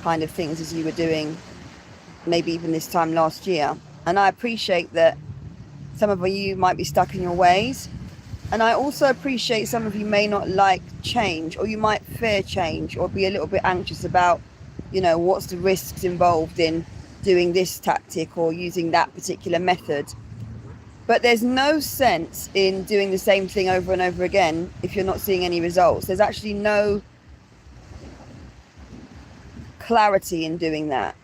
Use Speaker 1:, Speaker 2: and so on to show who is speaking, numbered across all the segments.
Speaker 1: kind of things as you were doing maybe even this time last year. And I appreciate that some of you might be stuck in your ways. And I also appreciate some of you may not like change, or you might fear change, or be a little bit anxious about, what's the risks involved in doing this tactic or using that particular method. But there's no sense in doing the same thing over and over again if you're not seeing any results. There's actually no clarity in doing that.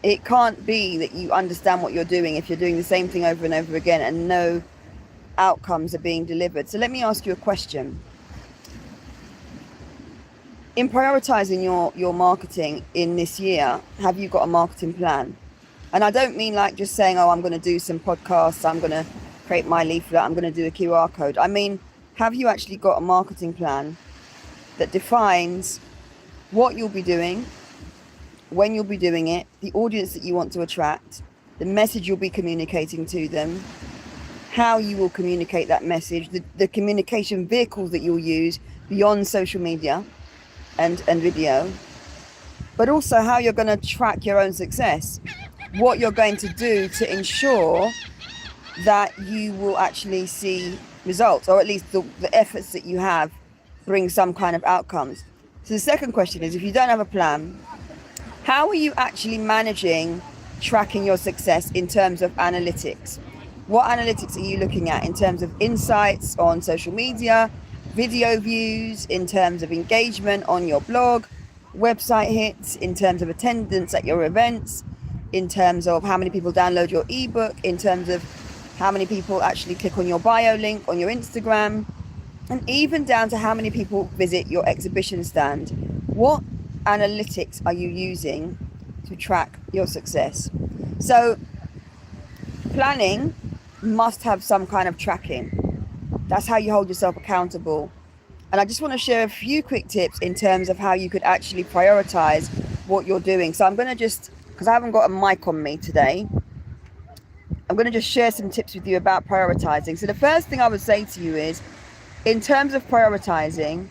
Speaker 1: It can't be that you understand what you're doing if you're doing the same thing over and over again and no outcomes are being delivered. So let me ask you a question. In prioritizing your marketing in this year, have you got a marketing plan? And I don't mean like just saying, I'm going to do some podcasts, I'm going to create my leaflet, I'm going to do a QR code. I mean, have you actually got a marketing plan that defines what you'll be doing, when you'll be doing it, the audience that you want to attract, the message you'll be communicating to them, how you will communicate that message, the communication vehicles that you'll use beyond social media and video, but also how you're going to track your own success, what you're going to do to ensure that you will actually see results, or at least the efforts that you have bring some kind of outcomes. So the second question is, if you don't have a plan, how are you actually managing tracking your success in terms of analytics? What analytics are you looking at in terms of insights on social media, video views, in terms of engagement on your blog, website hits, in terms of attendance at your events, in terms of how many people download your ebook, in terms of how many people actually click on your bio link on your Instagram, and even down to how many people visit your exhibition stand? What analytics are you using to track your success? So planning must have some kind of tracking. That's how you hold yourself accountable. And I just want to share a few quick tips in terms of how you could actually prioritize what you're doing. So I'm going to just, because I haven't got a mic on me today, I'm going to just share some tips with you about prioritizing. So the first thing I would say to you is, in terms of prioritizing,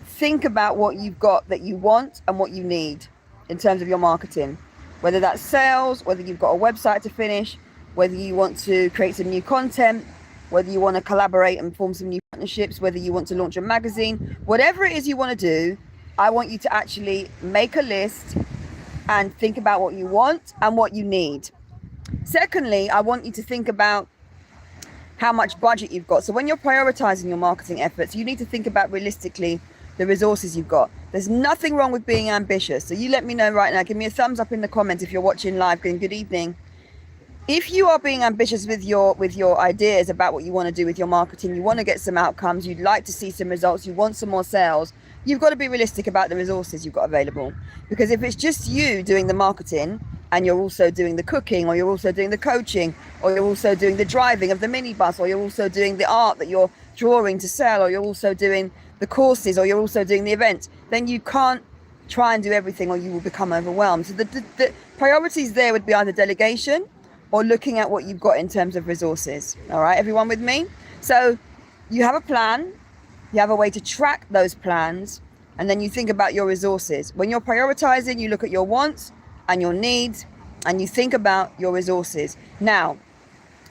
Speaker 1: think about what you've got that you want and what you need in terms of your marketing, whether that's sales, whether you've got a website to finish, whether you want to create some new content, whether you want to collaborate and form some new partnerships, whether you want to launch a magazine, whatever it is you want to do, I want you to actually make a list and think about what you want and what you need. Secondly, I want you to think about how much budget you've got. So when you're prioritizing your marketing efforts, you need to think about realistically the resources you've got. There's nothing wrong with being ambitious. So you let me know right now. Give me a thumbs up in the comments if you're watching live. Good evening. If you are being ambitious with your ideas about what you want to do with your marketing, you want to get some outcomes, you'd like to see some results, you want some more sales, you've got to be realistic about the resources you've got available. Because if it's just you doing the marketing and you're also doing the cooking, or you're also doing the coaching, or you're also doing the driving of the minibus, or you're also doing the art that you're drawing to sell, or you're also doing the courses, or you're also doing the events, then you can't try and do everything, or you will become overwhelmed. So the priorities there would be either delegation or looking at what you've got in terms of resources. All right, everyone with me? So you have a plan, you have a way to track those plans, and then you think about your resources. When you're prioritizing, you look at your wants and your needs, and you think about your resources. Now,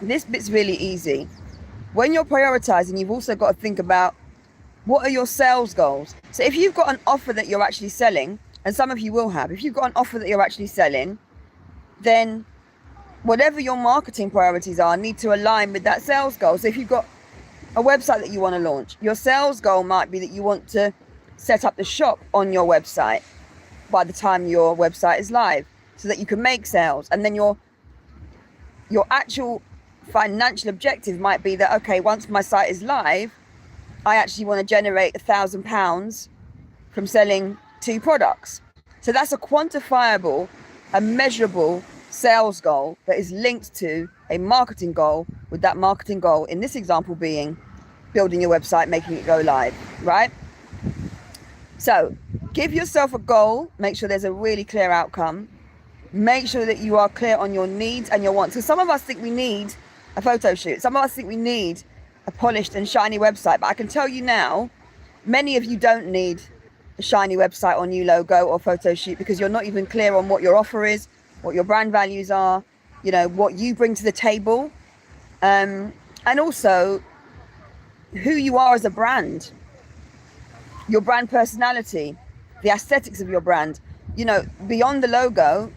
Speaker 1: this bit's really easy. When you're prioritizing, you've also got to think about, what are your sales goals? So if you've got an offer that you're actually selling, and some of you will have, if you've got an offer that you're actually selling, then whatever your marketing priorities are need to align with that sales goal. So if you've got a website that you want to launch, your sales goal might be that you want to set up the shop on your website by the time your website is live, so that you can make sales. And then your actual financial objective might be that, okay, once my site is live, I actually want to generate £1,000 from selling 2 products. So that's a quantifiable, a measurable sales goal that is linked to a marketing goal, with that marketing goal in this example being building your website, making it go live, right? So give yourself a goal, make sure there's a really clear outcome, make sure that you are clear on your needs and your wants. So some of us think we need a photo shoot, some of us think we need a polished and shiny website, but I can tell you now, many of you don't need a shiny website or new logo or photo shoot because you're not even clear on what your offer is, what your brand values are, you know, what you bring to the table, and also who you are as a brand, your brand personality, the aesthetics of your brand, you know, beyond the logo,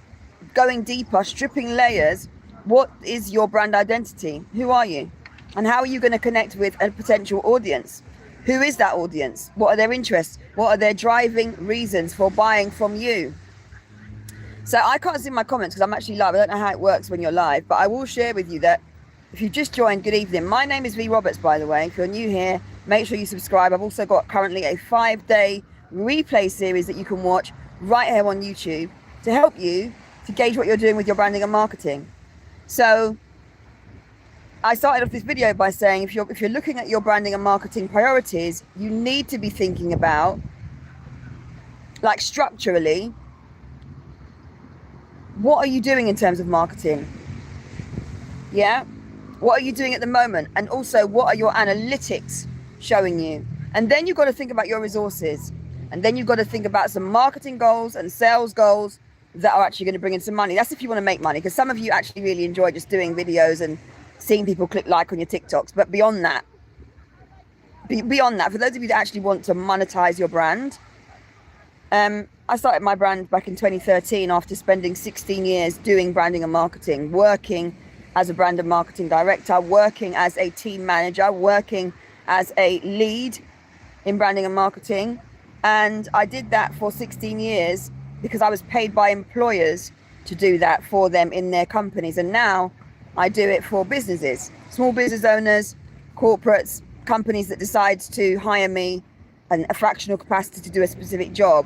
Speaker 1: going deeper, stripping layers. What is your brand identity? Who are you? And how are you going to connect with a potential audience? Who is that audience? What are their interests? What are their driving reasons for buying from you? So I can't see my comments because I'm actually live. I don't know how it works when you're live, but I will share with you that if you just joined, good evening. My name is V Roberts, by the way. If you're new here, make sure you subscribe. I've also got currently a 5-day replay series that you can watch right here on YouTube to help you to gauge what you're doing with your branding and marketing. So I started off this video by saying if you're looking at your branding and marketing priorities, you need to be thinking about, like, structurally, what are you doing in terms of marketing? Yeah? What are you doing at the moment? And also, what are your analytics showing you? And then you've got to think about your resources. And then you've got to think about some marketing goals and sales goals that are actually going to bring in some money. That's if you want to make money, because some of you actually really enjoy just doing videos and seeing people click like on your TikToks. But beyond that, for those of you that actually want to monetize your brand, I started my brand back in 2013 after spending 16 years doing branding and marketing, working as a brand and marketing director, working as a team manager, working as a lead in branding and marketing. And I did that for 16 years because I was paid by employers to do that for them in their companies. And now I do it for businesses, small business owners, corporates, companies that decide to hire me in a fractional capacity to do a specific job.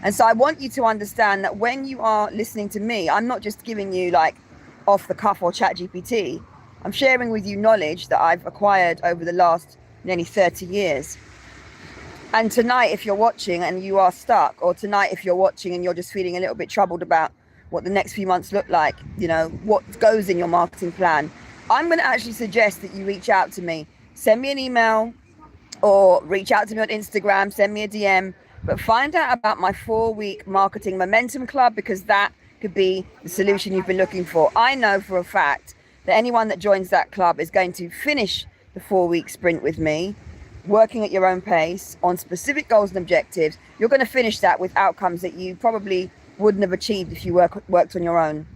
Speaker 1: And so I want you to understand that when you are listening to me, I'm not just giving you like off the cuff or chat GPT. I'm sharing with you knowledge that I've acquired over the last nearly 30 years. And tonight, if you're watching and you are stuck, or tonight, if you're watching and you're just feeling a little bit troubled about what the next few months look like, you know, what goes in your marketing plan, I'm going to actually suggest that you reach out to me. Send me an email or reach out to me on Instagram, send me a DM, but find out about my 4-week marketing momentum club, because that could be the solution you've been looking for. I know for a fact that anyone that joins that club is going to finish the 4-week sprint with me, working at your own pace on specific goals and objectives. You're going to finish that with outcomes that you probably wouldn't have achieved if you worked on your own.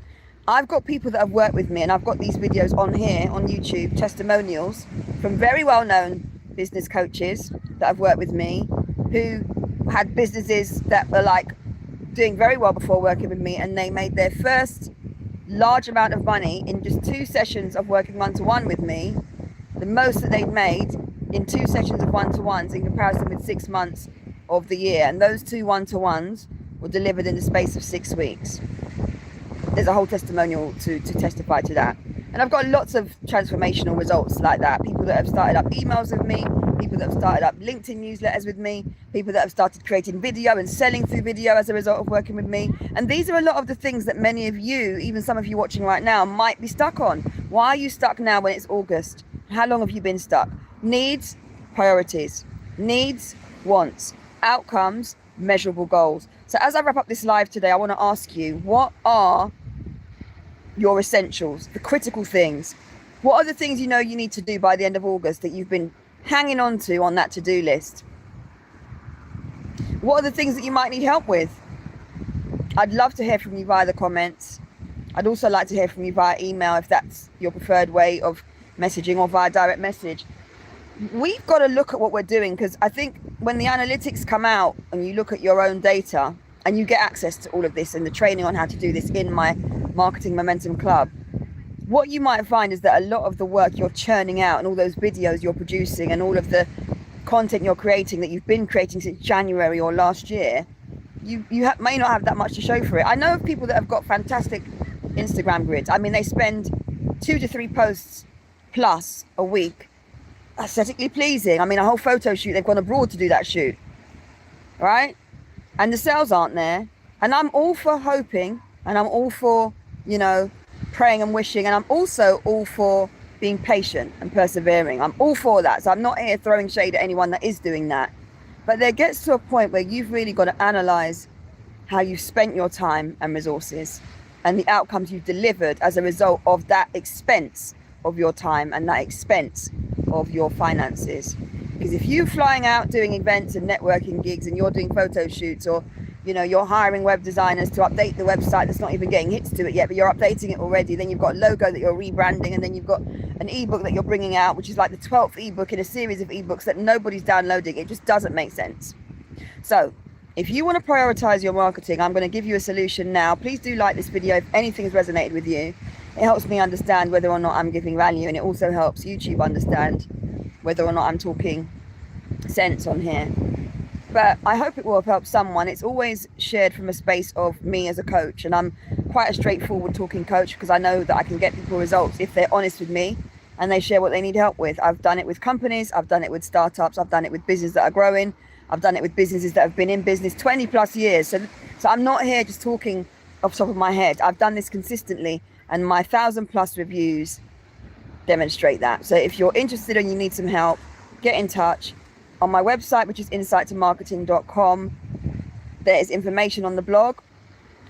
Speaker 1: I've got people that have worked with me, and I've got these videos on here on YouTube, testimonials from very well-known business coaches that have worked with me, who had businesses that were like doing very well before working with me, and they made their first large amount of money in just 2 sessions of working one-to-one with me, the most that they'd made in 2 sessions of one-to-ones in comparison with 6 months of the year. And those 2 one-to-ones were delivered in the space of 6 weeks. There's a whole testimonial to testify to that. And I've got lots of transformational results like that. People that have started up emails with me, people that have started up LinkedIn newsletters with me, people that have started creating video and selling through video as a result of working with me. And these are a lot of the things that many of you, even some of you watching right now, might be stuck on. Why are you stuck now when it's August? How long have you been stuck? Needs, priorities. Needs, wants. Outcomes, measurable goals. So as I wrap up this live today, I want to ask you, what are your essentials, the critical things? What are the things you know you need to do by the end of August that you've been hanging on to on that to-do list? What are the things that you might need help with? I'd love to hear from you via the comments. I'd also like to hear from you via email if that's your preferred way of messaging, or via direct message. We've got to look at what we're doing, because I think when the analytics come out and you look at your own data, and you get access to all of this and the training on how to do this in my Marketing Momentum Club, what you might find is that a lot of the work you're churning out and all those videos you're producing and all of the content you're creating that you've been creating since January or last year, you may not have that much to show for it. I know of people that have got fantastic Instagram grids. I mean, they spend 2 to 3 posts plus a week, aesthetically pleasing. I mean, a whole photo shoot, they've gone abroad to do that shoot, right? And the sales aren't there. And I'm all for hoping, and I'm all for, you know, praying and wishing, and I'm also all for being patient and persevering. I'm all for that. So I'm not here throwing shade at anyone that is doing that. But there gets to a point where you've really got to analyze how you've spent your time and resources and the outcomes you've delivered as a result of that expense of your time and that expense of your finances. Because if you're flying out doing events and networking gigs and you're doing photo shoots, or you're hiring web designers to update the website that's not even getting hits to it yet, but you're updating it already, then you've got a logo that you're rebranding, and then you've got an ebook that you're bringing out, which is like the 12th ebook in a series of ebooks that nobody's downloading. It just doesn't make sense. So if you want to prioritize your marketing, I'm going to give you a solution now. Please do like this video if anything has resonated with you. It helps me understand whether or not I'm giving value, and it also helps YouTube understand whether or not I'm talking sense on here. But I hope it will have helped someone. It's always shared from a space of me as a coach, and I'm quite a straightforward talking coach because I know that I can get people results if they're honest with me and they share what they need help with. I've done it with companies, I've done it with startups, I've done it with businesses that are growing, I've done it with businesses that have been in business 20 plus years. So I'm not here just talking off the top of my head. I've done this consistently, and my 1,000+ reviews demonstrate that. So if you're interested and you need some help, get in touch. On my website, which is insighttomarketing.com, there is information on the blog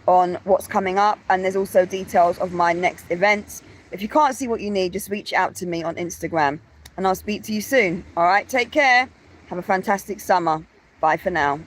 Speaker 1: on what's coming up, and there's also details of my next events. If you can't see what you need, just reach out to me on Instagram, and I'll speak to you soon. All right, take care. Have a fantastic summer. Bye for now.